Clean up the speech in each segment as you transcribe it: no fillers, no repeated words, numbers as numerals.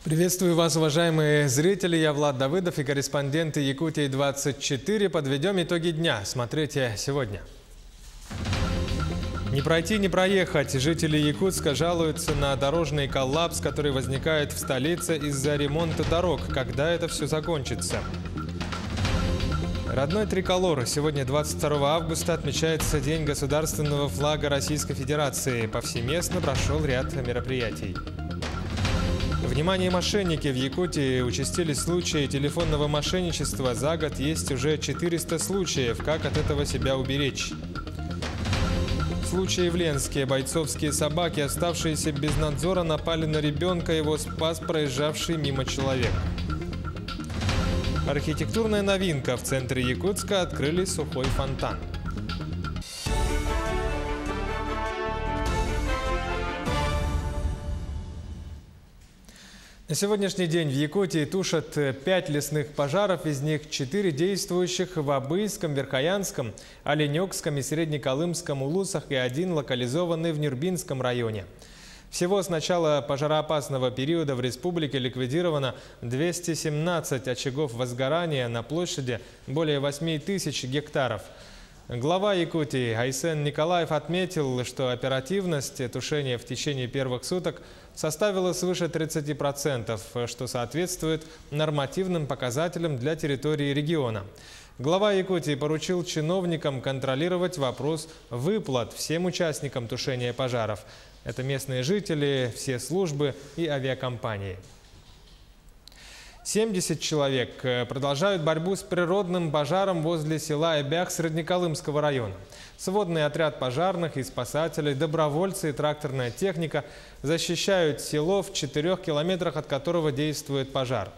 Приветствую вас, уважаемые зрители. Я Влад Давыдов и корреспонденты Якутии-24. Подведем итоги дня. Смотрите сегодня. Не пройти, не проехать. Жители Якутска жалуются на дорожный коллапс, который возникает в столице из-за ремонта дорог. Когда это все закончится? Родной триколор. Сегодня, 22 августа, отмечается День государственного флага Российской Федерации. Повсеместно прошел ряд мероприятий. Внимание, мошенники! В Якутии участились случаи телефонного мошенничества. За год есть уже 400 случаев. Как от этого себя уберечь? Случаи в Ленске. Бойцовские собаки, оставшиеся без надзора, напали на ребенка. Его спас проезжавший мимо человек. Архитектурная новинка. В центре Якутска открыли сухой фонтан. На сегодняшний день в Якутии тушат 5 лесных пожаров, из них 4 действующих в Абыйском, Верхоянском, Оленёкском и Среднеколымском улусах и 1 локализованный в Нюрбинском районе. Всего с начала пожароопасного периода в республике ликвидировано 217 очагов возгорания на площади более 8000 гектаров. Глава Якутии Айсен Николаев отметил, что оперативность тушения в течение первых суток составила свыше 30%, что соответствует нормативным показателям для территории региона. Глава Якутии поручил чиновникам контролировать вопрос выплат всем участникам тушения пожаров. Это местные жители, все службы и авиакомпании. 70 человек продолжают борьбу с природным пожаром возле села Эбях Среднеколымского района. Сводный отряд пожарных и спасателей, добровольцы и тракторная техника защищают село, в 4 километрах от которого действует пожар.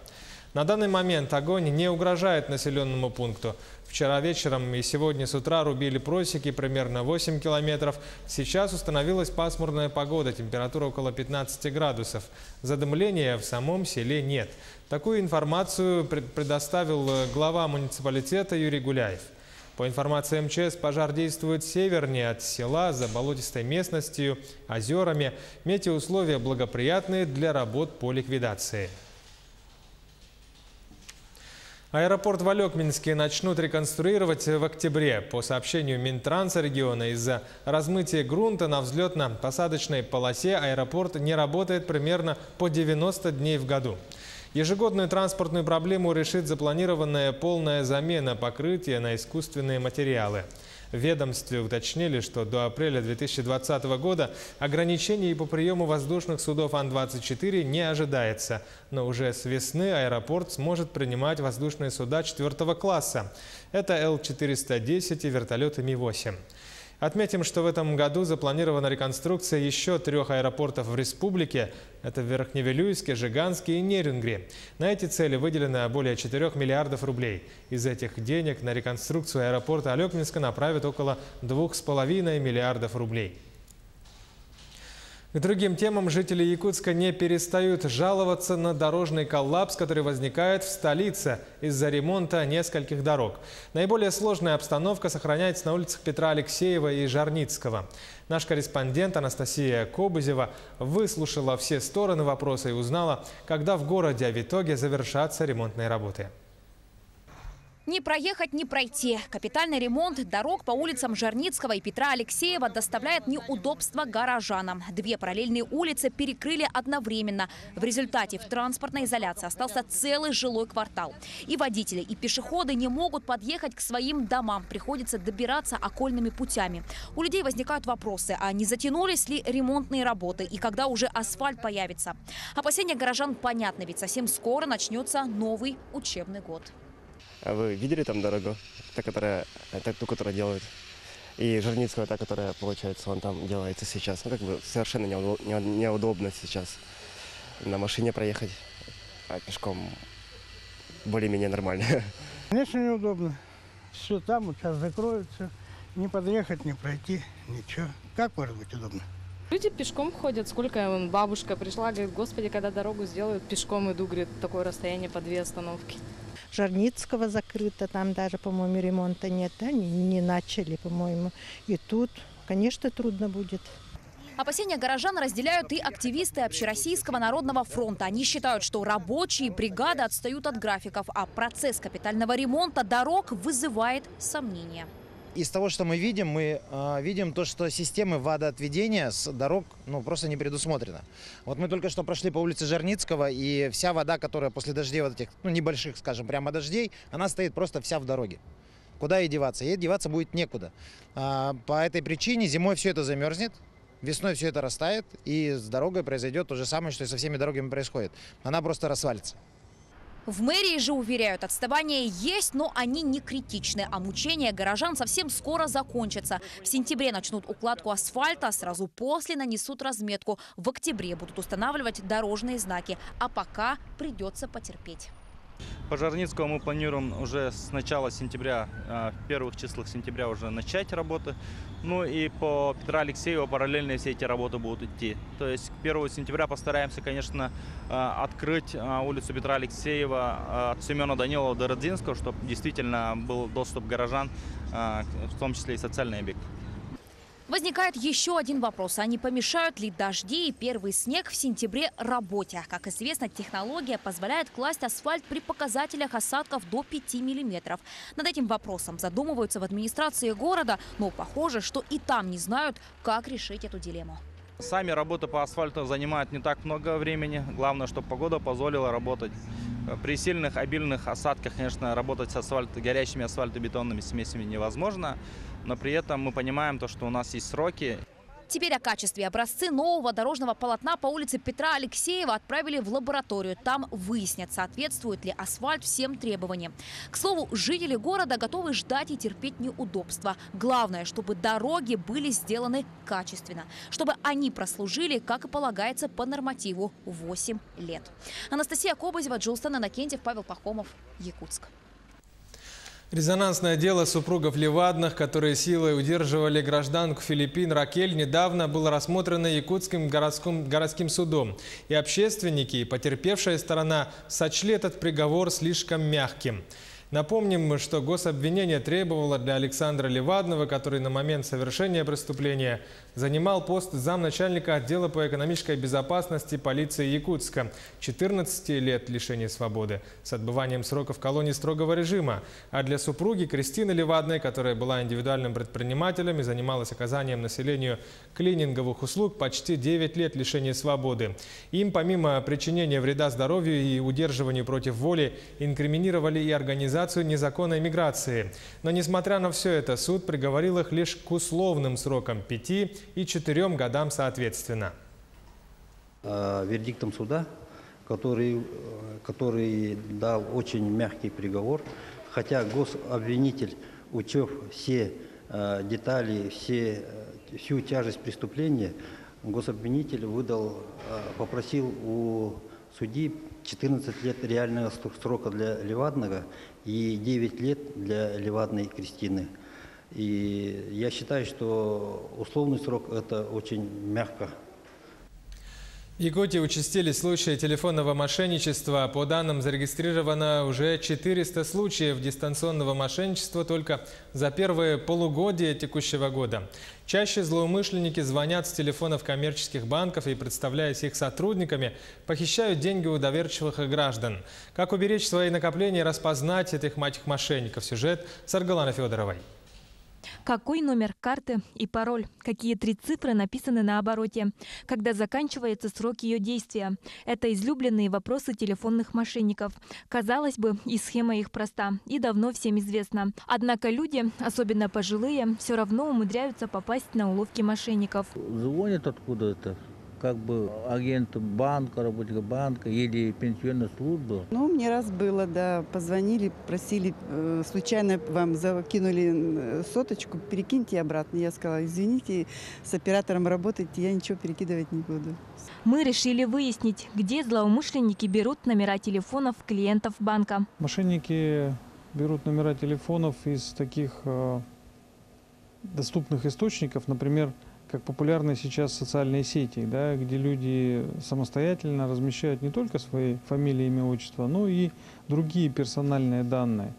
На данный момент огонь не угрожает населенному пункту. Вчера вечером и сегодня с утра рубили просеки примерно 8 километров. Сейчас установилась пасмурная погода, температура около 15 градусов. Задымления в самом селе нет. Такую информацию предоставил глава муниципалитета Юрий Гуляев. По информации МЧС, пожар действует севернее от села, за болотистой местностью, озерами. Метеоусловия благоприятные для работ по ликвидации. Аэропорт в Алекминске начнут реконструировать в октябре. По сообщению Минтранса региона, из-за размытия грунта на взлетно-посадочной полосе аэропорт не работает примерно по 90 дней в году. Ежегодную транспортную проблему решит запланированная полная замена покрытия на искусственные материалы. В ведомстве уточнили, что до апреля 2020 года ограничений по приему воздушных судов Ан-24 не ожидается. Но уже с весны аэропорт сможет принимать воздушные суда 4 класса. Это Л-410 и вертолеты Ми-8. Отметим, что в этом году запланирована реконструкция еще 3 аэропортов в республике. Это в Верхневилюйске, Жиганске и Нерюнгри. На эти цели выделено более 4 миллиардов рублей. Из этих денег на реконструкцию аэропорта Алекминска направят около 2,5 миллиардов рублей. К другим темам жители Якутска не перестают жаловаться на дорожный коллапс, который возникает в столице из-за ремонта нескольких дорог. Наиболее сложная обстановка сохраняется на улицах Петра Алексеева и Жарницкого. Наш корреспондент Анастасия Кобызева выслушала все стороны вопроса и узнала, когда в городе в итоге завершатся ремонтные работы. Не проехать, не пройти. Капитальный ремонт дорог по улицам Жарницкого и Петра Алексеева доставляет неудобства горожанам. 2 параллельные улицы перекрыли одновременно. В результате в транспортной изоляции остался целый жилой квартал. И водители, и пешеходы не могут подъехать к своим домам. Приходится добираться окольными путями. У людей возникают вопросы, а не затянулись ли ремонтные работы и когда уже асфальт появится. Опасения горожан понятны, ведь совсем скоро начнется новый учебный год. А вы видели там дорогу, ту, которую делают? И Жарницкого, та, которая, получается, он там делается сейчас. Ну, как бы совершенно неудобно сейчас на машине проехать, а пешком более-менее нормально. Конечно, неудобно. Все там, вот сейчас закроется. Не подъехать, не пройти, ничего. Как может быть удобно? Люди пешком ходят. Сколько бабушка пришла, говорит, господи, когда дорогу сделают, пешком иду, говорит, такое расстояние по 2 остановки. Жарницкого закрыто, там даже, по-моему, ремонта нет, они не начали, по-моему. И тут, конечно, трудно будет. Опасения горожан разделяют и активисты Общероссийского народного фронта. Они считают, что рабочие бригады отстают от графиков, а процесс капитального ремонта дорог вызывает сомнения. Из того, что мы видим то, что системы водоотведения с дорог просто не предусмотрено. Вот мы только что прошли по улице Жарницкого, и вся вода, которая после дождей, вот этих небольших, скажем, прямо дождей, она стоит просто вся в дороге. Куда ей деваться? Ей деваться будет некуда. По этой причине зимой все это замерзнет, весной все это растает, и с дорогой произойдет то же самое, что и со всеми дорогами происходит. Она просто рассвалится. В мэрии же уверяют, отставания есть, но они не критичны, а мучения горожан совсем скоро закончатся. В сентябре начнут укладку асфальта, сразу после нанесут разметку. В октябре будут устанавливать дорожные знаки, а пока придется потерпеть. По Жарницкому мы планируем уже с начала сентября, в первых числах сентября уже начать работы. Ну и по Петра Алексеева параллельно все эти работы будут идти. То есть к 1 сентября постараемся, конечно, открыть улицу Петра Алексеева от Семена Данилова до Родзинского, чтобы действительно был доступ горожан, в том числе и социальный объект. Возникает еще один вопрос. А не помешают ли дожди и первый снег в сентябре работе? Как известно, технология позволяет класть асфальт при показателях осадков до 5 миллиметров. Над этим вопросом задумываются в администрации города, но похоже, что и там не знают, как решить эту дилемму. Сами работы по асфальту занимают не так много времени. Главное, чтобы погода позволила работать. При сильных, обильных осадках, конечно, работать с горячими асфальтобетонными смесями невозможно. Но при этом мы понимаем, что у нас есть сроки. Теперь о качестве. Образцы нового дорожного полотна по улице Петра Алексеева отправили в лабораторию. Там выяснят, соответствует ли асфальт всем требованиям. К слову, жители города готовы ждать и терпеть неудобства. Главное, чтобы дороги были сделаны качественно. Чтобы они прослужили, как и полагается, по нормативу 8 лет. Анастасия Кобызева, Джилстен Иннокентьев, Павел Пахомов, Якутск. Резонансное дело супругов Левадных, которые силой удерживали гражданку Филиппин Ракель, недавно было рассмотрено Якутским городским судом. И общественники, и потерпевшая сторона сочли этот приговор слишком мягким. Напомним, что гособвинение требовало для Александра Левадного, который на момент совершения преступления занимал пост замначальника отдела по экономической безопасности полиции Якутска, 14 лет лишения свободы с отбыванием срока в колонии строгого режима. А для супруги Кристины Левадной, которая была индивидуальным предпринимателем и занималась оказанием населению клининговых услуг, почти 9 лет лишения свободы. Им, помимо причинения вреда здоровью и удерживанию против воли, инкриминировали и организацию незаконной миграции. Но несмотря на все это, суд приговорил их лишь к условным срокам 5 и 4 годам соответственно. Вердиктом суда, который дал очень мягкий приговор, хотя гособвинитель, учев все детали, всю тяжесть преступления, гособвинитель попросил у судьи 14 лет реального срока для Левадного и 9 лет для Левадной Кристины. И я считаю, что условный срок – это очень мягко. В Якутии участились случаи телефонного мошенничества. По данным, зарегистрировано уже 400 случаев дистанционного мошенничества только за первые полугодие текущего года. Чаще злоумышленники звонят с телефонов коммерческих банков и, представляясь их сотрудниками, похищают деньги у доверчивых граждан. Как уберечь свои накопления и распознать этих мошенников? Сюжет с Аргаланой Федоровой. Какой номер карты и пароль? Какие 3 цифры написаны на обороте? Когда заканчивается срок ее действия? Это излюбленные вопросы телефонных мошенников. Казалось бы, и схема их проста, и давно всем известна. Однако люди, особенно пожилые, все равно умудряются попасть на уловки мошенников. Звонят откуда-то. Как бы агент банка, работник банка или пенсионной службы. Не раз было, да, позвонили, просили, случайно вам закинули соточку, перекиньте обратно. Я сказала, извините, с оператором работаете, я ничего перекидывать не буду. Мы решили выяснить, где злоумышленники берут номера телефонов клиентов банка. Мошенники берут номера телефонов из таких доступных источников, например, как популярны сейчас социальные сети, да, где люди самостоятельно размещают не только свои фамилии, имя, отчество, но и другие персональные данные.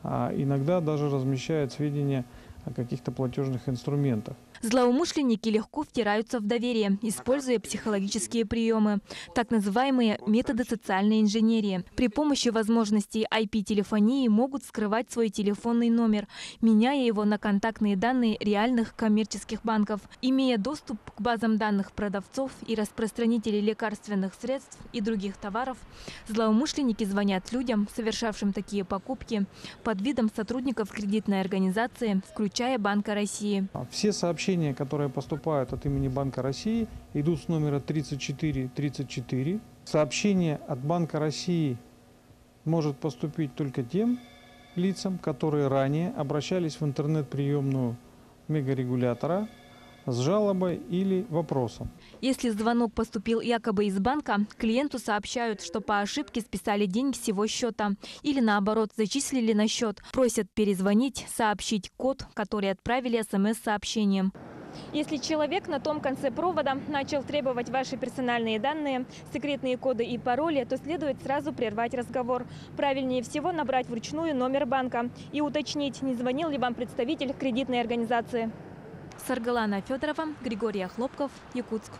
А иногда даже размещают сведения о каких-то платежных инструментах. Злоумышленники легко втираются в доверие, используя психологические приемы, так называемые методы социальной инженерии. При помощи возможностей IP-телефонии могут скрывать свой телефонный номер, меняя его на контактные данные реальных коммерческих банков. Имея доступ к базам данных продавцов и распространителей лекарственных средств и других товаров, злоумышленники звонят людям, совершавшим такие покупки, под видом сотрудников кредитной организации, включая Банка России. Все сообщения, которые поступают от имени Банка России, идут с номера 3434. Сообщение от Банка России может поступить только тем лицам, которые ранее обращались в интернет-приемную мегарегулятора с жалобой или вопросом. Если звонок поступил якобы из банка, клиенту сообщают, что по ошибке списали деньги с его счета или наоборот зачислили на счет. Просят перезвонить, сообщить код, который отправили СМС-сообщением. Если человек на том конце провода начал требовать ваши персональные данные, секретные коды и пароли, то следует сразу прервать разговор. Правильнее всего набрать вручную номер банка и уточнить, не звонил ли вам представитель кредитной организации. Саргалана Федорова, Григорий Хлопков, Якутск.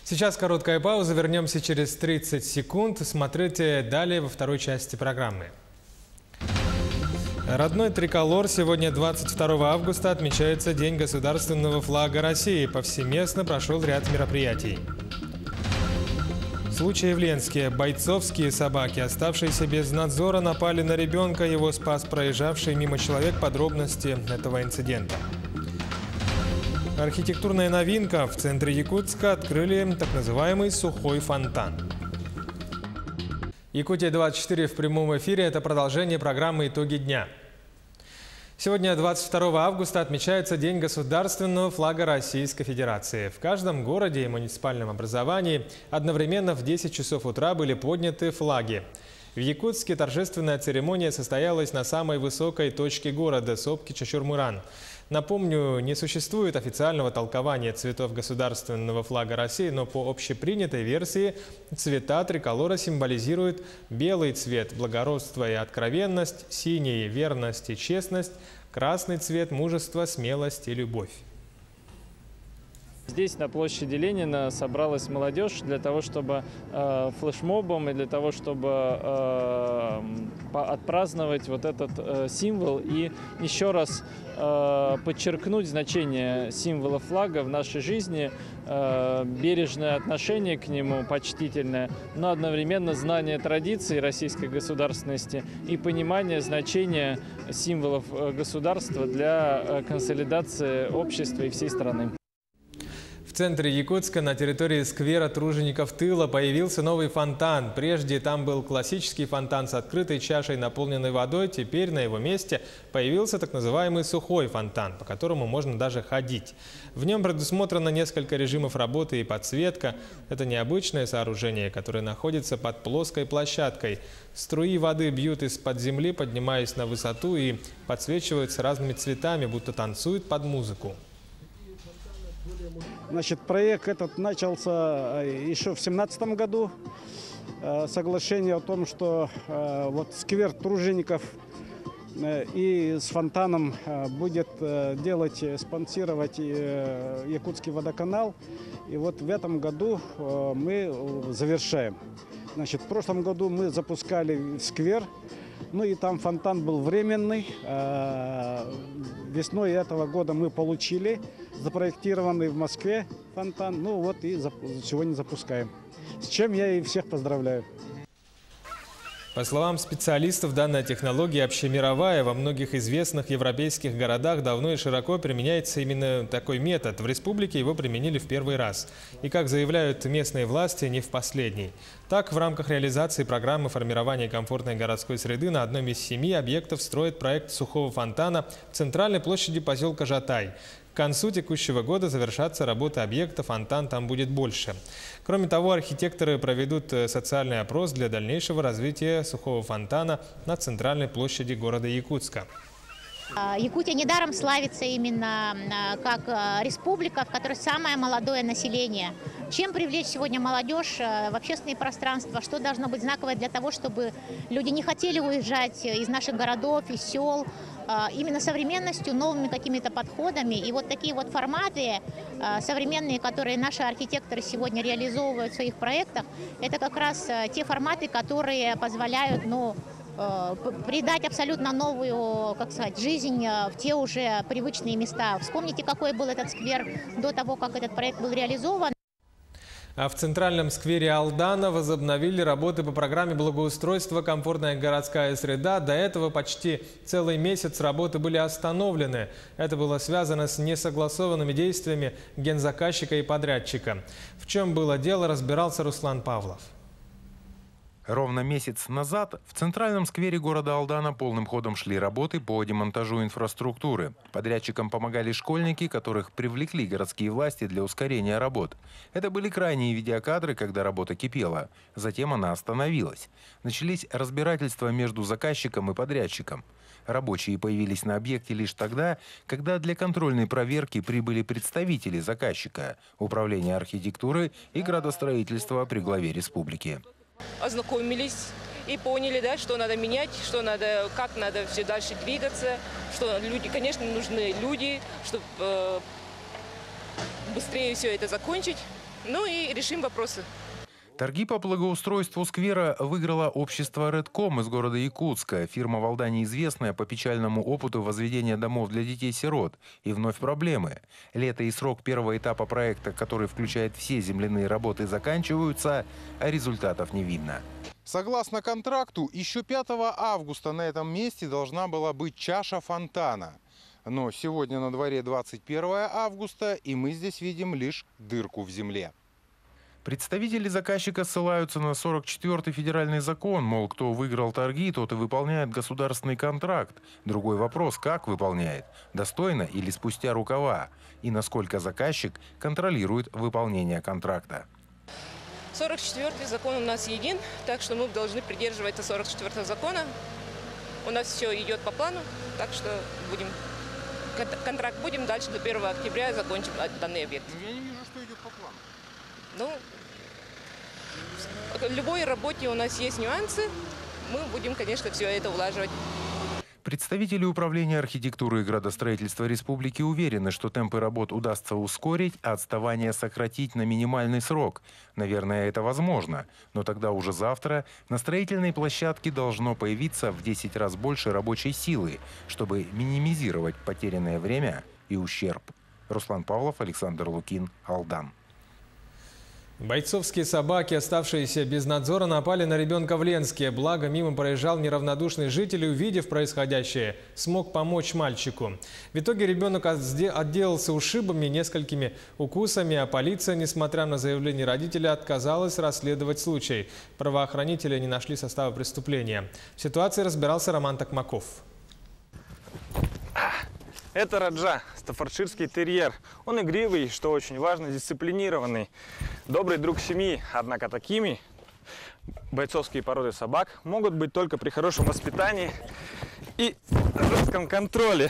Сейчас короткая пауза. Вернемся через 30 секунд. Смотрите далее во второй части программы. Родной триколор. Сегодня, 22 августа, отмечается День государственного флага России. Повсеместно прошел ряд мероприятий. Случай в Ленске. Бойцовские собаки, оставшиеся без надзора, напали на ребенка. Его спас проезжавший мимо человек. Подробности этого инцидента. Архитектурная новинка. В центре Якутска открыли так называемый сухой фонтан. Якутия-24 в прямом эфире. Это продолжение программы «Итоги дня». Сегодня, 22 августа, отмечается День государственного флага Российской Федерации. В каждом городе и муниципальном образовании одновременно в 10 часов утра были подняты флаги. В Якутске торжественная церемония состоялась на самой высокой точке города – сопке Чачурмуран. Напомню, не существует официального толкования цветов государственного флага России, но по общепринятой версии цвета триколора символизируют белый цвет – благородство и откровенность, синий – верность и честность, красный цвет – мужество, смелость и любовь. Здесь, на площади Ленина, собралась молодежь для того, чтобы флешмобом и для того, чтобы отпраздновать вот этот символ и еще раз подчеркнуть значение символа флага в нашей жизни, бережное отношение к нему, почтительное, но одновременно знание традиций российской государственности и понимание значения символов государства для консолидации общества и всей страны. В центре Якутска на территории сквера Тружеников тыла появился новый фонтан. Прежде там был классический фонтан с открытой чашей, наполненной водой. Теперь на его месте появился так называемый сухой фонтан, по которому можно даже ходить. В нем предусмотрено несколько режимов работы и подсветка. Это необычное сооружение, которое находится под плоской площадкой. Струи воды бьют из-под земли, поднимаясь на высоту и подсвечиваются разными цветами, будто танцуют под музыку. Значит, проект этот начался еще в 2017 году. Соглашение о том, что вот сквер Тружеников и с фонтаном будет спонсировать Якутский водоканал. И вот в этом году мы завершаем. Значит, в прошлом году мы запускали сквер. Ну и там фонтан был временный. Весной этого года мы получили запроектированный в Москве фонтан. Ну вот и сегодня запускаем. С чем я и всех поздравляю. По словам специалистов, данная технология общемировая. Во многих известных европейских городах давно и широко применяется именно такой метод. В республике его применили в первый раз. И, как заявляют местные власти, не в последний. Так, в рамках реализации программы формирования комфортной городской среды на одном из 7 объектов строят проект сухого фонтана в центральной площади поселка Жатай. К концу текущего года завершатся работы объекта, фонтан там будет больше. Кроме того, архитекторы проведут социальный опрос для дальнейшего развития сухого фонтана на центральной площади города Якутска. Якутия недаром славится именно как республика, в которой самое молодое население. Чем привлечь сегодня молодежь в общественные пространства? Что должно быть знаковое для того, чтобы люди не хотели уезжать из наших городов, из сел? Именно современностью, новыми какими-то подходами. И вот такие вот форматы современные, которые наши архитекторы сегодня реализовывают в своих проектах, это как раз те форматы, которые позволяют, придать абсолютно новую, как сказать, жизнь в те уже привычные места. Вспомните, какой был этот сквер до того, как этот проект был реализован. А в центральном сквере Алдана возобновили работы по программе благоустройства «Комфортная городская среда». До этого почти целый месяц работы были остановлены. Это было связано с несогласованными действиями гензаказчика и подрядчика. В чем было дело, разбирался Руслан Павлов. Ровно месяц назад в центральном сквере города Алдана полным ходом шли работы по демонтажу инфраструктуры. Подрядчикам помогали школьники, которых привлекли городские власти для ускорения работ. Это были крайние видеокадры, когда работа кипела. Затем она остановилась. Начались разбирательства между заказчиком и подрядчиком. Рабочие появились на объекте лишь тогда, когда для контрольной проверки прибыли представители заказчика, Управления архитектуры и градостроительства при главе республики. Ознакомились и поняли, да, что надо менять, что надо, как надо все дальше двигаться, что люди, конечно, нужны люди, чтобы быстрее все это закончить. Ну и решим вопросы. Торги по благоустройству сквера выиграло общество «Редком» из города Якутска. Фирма в Алдане известная по печальному опыту возведения домов для детей-сирот. И вновь проблемы. Лето и срок первого этапа проекта, который включает все земляные работы, заканчиваются, а результатов не видно. Согласно контракту, еще 5 августа на этом месте должна была быть чаша фонтана. Но сегодня на дворе 21 августа, и мы здесь видим лишь дырку в земле. Представители заказчика ссылаются на 44-й федеральный закон, мол, кто выиграл торги, тот и выполняет государственный контракт. Другой вопрос, как выполняет, достойно или спустя рукава, и насколько заказчик контролирует выполнение контракта. 44-й закон у нас един, так что мы должны придерживаться 44-го закона. У нас все идет по плану, так что контракт будем дальше до 1 октября закончим данный объект. Я не вижу, что идет по плану. В любой работе у нас есть нюансы. Мы будем, конечно, все это улаживать. Представители Управления архитектуры и градостроительства республики уверены, что темпы работ удастся ускорить, а отставание сократить на минимальный срок. Наверное, это возможно. Но тогда уже завтра на строительной площадке должно появиться в 10 раз больше рабочей силы, чтобы минимизировать потерянное время и ущерб. Руслан Павлов, Александр Лукин, Алдан. Бойцовские собаки, оставшиеся без надзора, напали на ребенка в Ленске. Благо, мимо проезжал неравнодушный житель и, увидев происходящее, смог помочь мальчику. В итоге ребенок отделался ушибами, несколькими укусами, а полиция, несмотря на заявление родителя, отказалась расследовать случай. Правоохранители не нашли состава преступления. В ситуации разбирался Роман Токмаков. Это Раджа, стаффордширский терьер. Он игривый, что очень важно, дисциплинированный. Добрый друг семьи. Однако такими бойцовские породы собак могут быть только при хорошем воспитании и жестком контроле.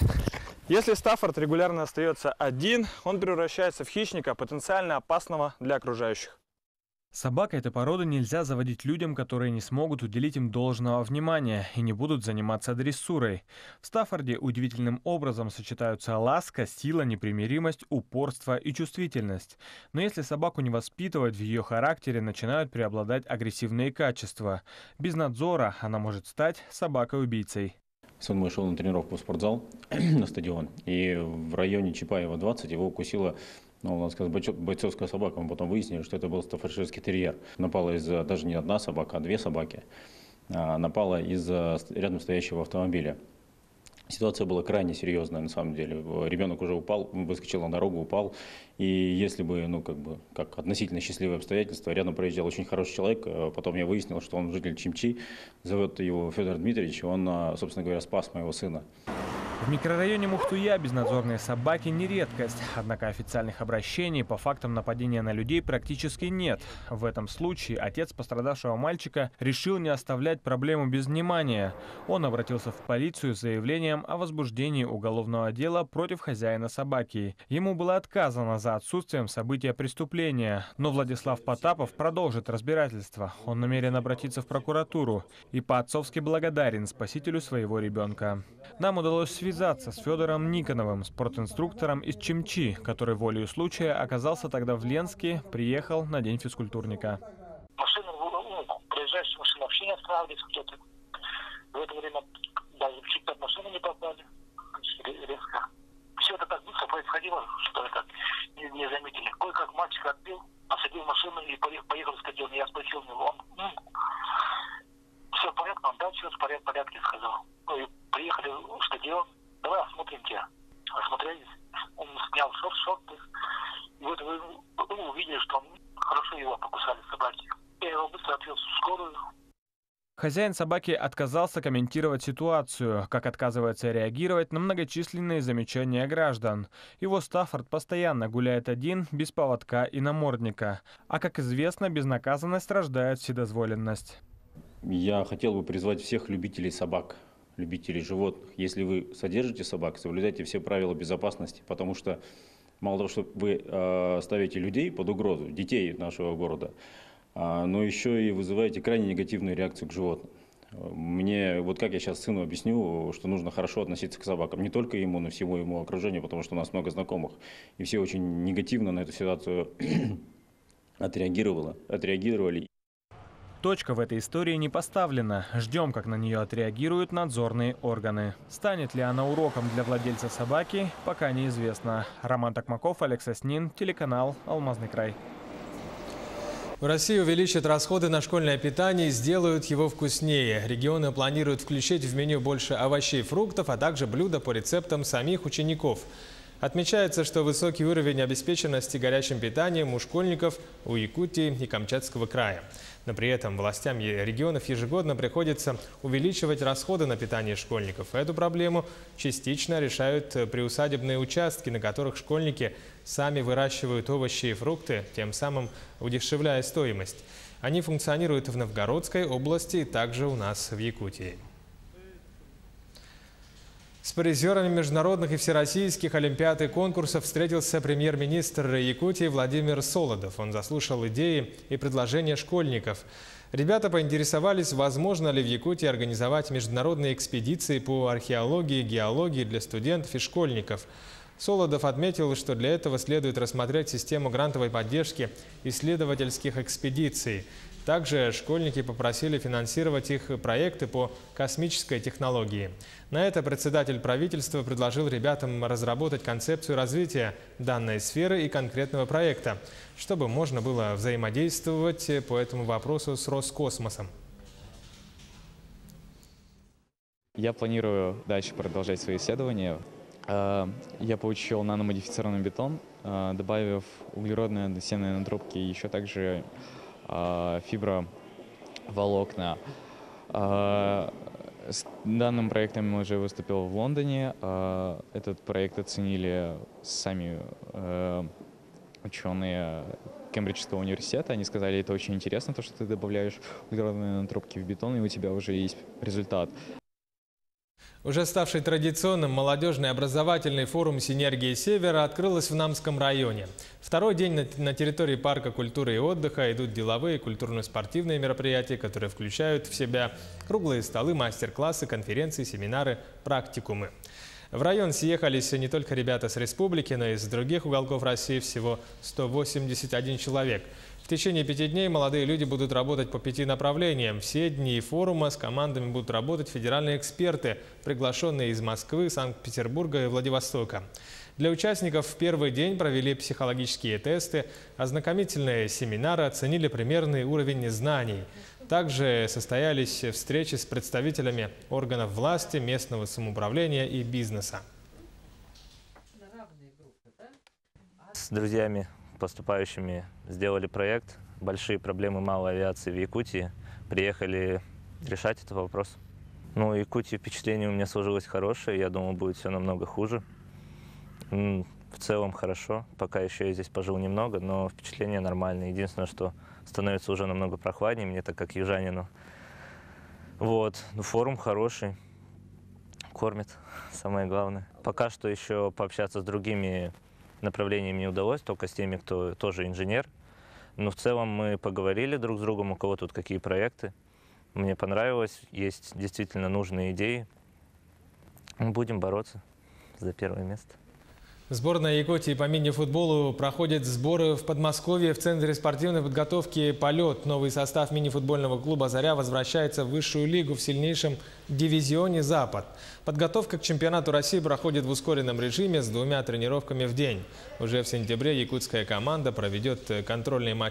Если стаффорд регулярно остается один, он превращается в хищника, потенциально опасного для окружающих. Собак этой породы нельзя заводить людям, которые не смогут уделить им должного внимания и не будут заниматься дрессурой. В стаффорде удивительным образом сочетаются ласка, сила, непримиримость, упорство и чувствительность. Но если собаку не воспитывать, в ее характере начинают преобладать агрессивные качества. Без надзора она может стать собакой-убийцей. Сын мой шел на тренировку в спортзал на стадион, и в районе Чапаева 20 его укусила, надо сказать, бойцовская собака. Мы потом выяснили, что это был стаффордширский терьер. Напала даже не одна собака, а две собаки. Напала из рядом стоящего автомобиля. Ситуация была крайне серьезная, на самом деле. Ребенок уже упал, выскочил на дорогу, упал. И если бы, как относительно счастливые обстоятельства, рядом проезжал очень хороший человек. Потом я выяснил, что он житель Чимчи, зовут его Федор Дмитриевич, он, собственно говоря, спас моего сына. В микрорайоне Мухтуя безнадзорные собаки не редкость. Однако официальных обращений по фактам нападения на людей практически нет. В этом случае отец пострадавшего мальчика решил не оставлять проблему без внимания. Он обратился в полицию с заявлением о возбуждении уголовного дела против хозяина собаки. Ему было отказано за отсутствием события преступления. Но Владислав Потапов продолжит разбирательство. Он намерен обратиться в прокуратуру и по-отцовски благодарен спасителю своего ребенка. Нам удалось связаться с Федором Никоновым, спортинструктором из Чимчи, который волею случая оказался тогда в Ленске, приехал на День физкультурника. Машина, проезжающая машина вообще не останавливается кто-то. В это время даже чуть под машину не попали. Резко. Все это так быстро происходило, что это не заметили. Кое-как мальчик отбил, посадил машину и поехал в стадион. Я спросил него, он все в порядке, он да, все в порядке, сказал. Ну и приехали в стадион, давай осмотрим тебя. Осмотрелись, он снял шорты, и вот вы увидели, что хорошо его покусали собаки. Я его быстро отвез в скорую. Хозяин собаки отказался комментировать ситуацию, как отказывается реагировать на многочисленные замечания граждан. Его Стаффорд постоянно гуляет один, без поводка и намордника. А как известно, безнаказанность рождает вседозволенность. Я хотел бы призвать всех любителей собак, любителей животных. Если вы содержите собак, соблюдайте все правила безопасности, потому что мало того, что вы ставите людей под угрозу, детей нашего города, но еще и вызываете крайне негативную реакцию к животным. Мне, вот как я сейчас сыну объясню, что нужно хорошо относиться к собакам, не только ему, но и всему ему окружению, потому что у нас много знакомых, и все очень негативно на эту ситуацию отреагировали. Точка в этой истории не поставлена. Ждем, как на нее отреагируют надзорные органы. Станет ли она уроком для владельца собаки, пока неизвестно. Роман Токмаков, Олег Соснин, телеканал «Алмазный край». В России увеличат расходы на школьное питание и сделают его вкуснее. Регионы планируют включить в меню больше овощей и фруктов, а также блюда по рецептам самих учеников. Отмечается, что высокий уровень обеспеченности горячим питанием у школьников у Якутии и Камчатского края. Но при этом властям регионов ежегодно приходится увеличивать расходы на питание школьников. Эту проблему частично решают приусадебные участки, на которых школьники сами выращивают овощи и фрукты, тем самым удешевляя стоимость. Они функционируют в Новгородской области и также у нас в Якутии. С призерами международных и всероссийских олимпиад и конкурсов встретился премьер-министр Якутии Владимир Солодов. Он заслушал идеи и предложения школьников. Ребята поинтересовались, возможно ли в Якутии организовать международные экспедиции по археологии и геологии для студентов и школьников. Солодов отметил, что для этого следует рассмотреть систему грантовой поддержки исследовательских экспедиций. Также школьники попросили финансировать их проекты по космической технологии. На это председатель правительства предложил ребятам разработать концепцию развития данной сферы и конкретного проекта, чтобы можно было взаимодействовать по этому вопросу с Роскосмосом. Я планирую дальше продолжать свои исследования. Я получил наномодифицированный бетон, добавив углеродные односемные натрубки и еще также фиброволокна. С данным проектом я уже выступил в Лондоне. Этот проект оценили сами ученые Кембриджского университета. Они сказали, это очень интересно, то, что ты добавляешь углеродные натрубки в бетон, и у тебя уже есть результат. Уже ставший традиционным молодежный образовательный форум «Синергия Севера» открылась в Намском районе. Второй день на территории парка культуры и отдыха идут деловые и культурно-спортивные мероприятия, которые включают в себя круглые столы, мастер-классы, конференции, семинары, практикумы. В район съехались не только ребята с республики, но и из других уголков России, всего 181 человек. В течение 5 дней молодые люди будут работать по 5 направлениям. Все дни форума с командами будут работать федеральные эксперты, приглашенные из Москвы, Санкт-Петербурга и Владивостока. Для участников в первый день провели психологические тесты, ознакомительные семинары, оценили примерный уровень знаний. Также состоялись встречи с представителями органов власти, местного самоуправления и бизнеса. С друзьями, поступающими, сделали проект «Большие проблемы малой авиации в Якутии». Приехали решать этот вопрос. Ну, Якутии впечатление у меня сложилось хорошее. Я думал, будет все намного хуже. В целом хорошо. Пока еще я здесь пожил немного, но впечатление нормальное. Единственное, что становится уже намного прохладнее мне, так как южанину. Вот. Ну, форум хороший. Кормит, самое главное. Пока что еще пообщаться с другими направлениями не удалось, только с теми, кто тоже инженер. Но в целом мы поговорили друг с другом, у кого тут какие проекты. Мне понравилось, есть действительно нужные идеи. Будем бороться за первое место. Сборная Якутии по мини-футболу проходит сборы в Подмосковье в Центре спортивной подготовки «Полет». Новый состав мини-футбольного клуба «Заря» возвращается в высшую лигу в сильнейшем дивизионе «Запад». Подготовка к чемпионату России проходит в ускоренном режиме с 2 тренировками в день. Уже в сентябре якутская команда проведет контрольный матч